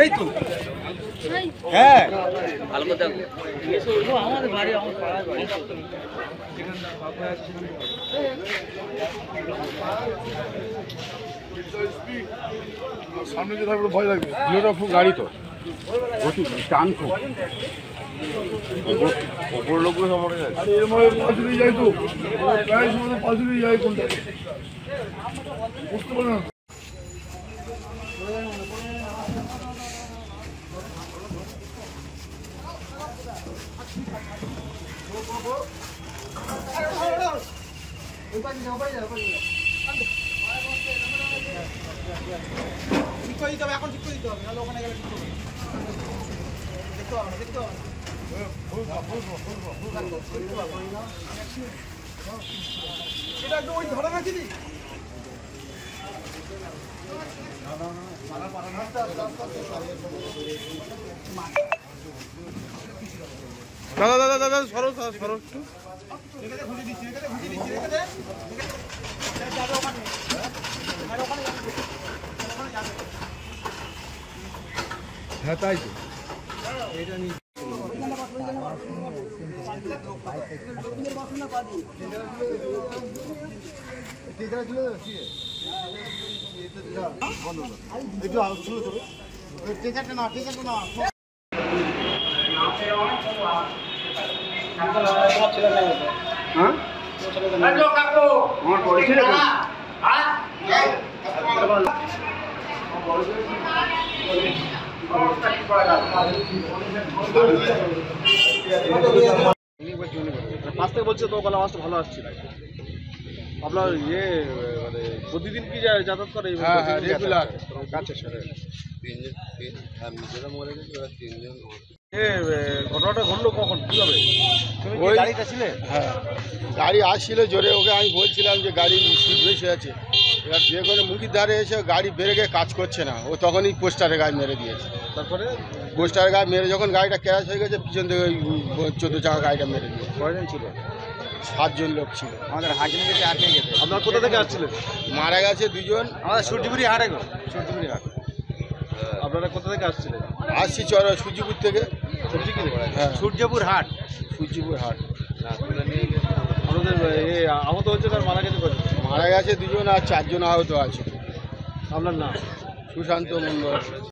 এই তো হ্যাঁ ভালো করে দেখো আমাদের বাড়ি আমার পাড়ায় বাড়ি সামনে যে থাকলে ভয় লাগবে খুব গাড়ি তো টান খুব ওপর লোকগুলো সব মরে যায় এর মধ্যে পাঁচুরি যায় তো প্রায় সময় পাঁচুরি যায় কোনটা বুঝতে পারে না ঠিক করে দিতে হবে এখন ঠিক করে দিতে হবে নাহলে ওখানে গেলে ঠিক হবে দেখতে হবে দেখতে হবে এটা একদম ওই ধরে রাখি দি দাদা দাদা দাদা সরো সরো একটু এখানে ঘুরে দিচ্ছি এখানে যাবে ওখানে আর ওখানে যাবে হ্যাঁ তাই তো এটা নিয়ে পাঁচ থেকে বলছে তো গলা মাছটা ভালো আসছিল আপনার ইয়ে মানে প্রতিদিন কি যাতায়াত করে রেগুলার কাছে সাথে ঘটনাটা ঘটলো কখন কীভাবে ওই গাড়িটা ছিলে হ্যাঁ গাড়ি আসছিল জোরে ওকে আমি বলছিলাম যে গাড়ি সিট বেশি আছে এবার যে কোনো মুখির ধারে এসে গাড়ি ব্রেকে কাজ করছে না ও তখনই পোস্টারে গাড়ি মেরে দিয়েছে তারপরে পোস্টারে গাড়ি মেরে যখন গাড়িটা ক্র্যাশ হয়ে গেছে পিছন থেকে ওই 14 চাকা গাড়িটা মেরে দিয়েছে কয়জন ছিল 7 জন লোক ছিল আমাদের হাকিম থেকে আটকে গেছে আপনার কোথা থেকে আসছিলেন মারা গেছে 2 জন আমাদের সূর্যপুরি হাটে গো সূর্যপুরি হাট আপনারা কোথা থেকে আসছিলেন আসছি সূর্যপুর থেকে হ্যাঁ সূর্যপুর হাট আমাদের আহত হচ্ছে তার মারা গেছে 2 জন আর 4 জন আহত আছে আপনার নাম সুশান্ত মন্ডল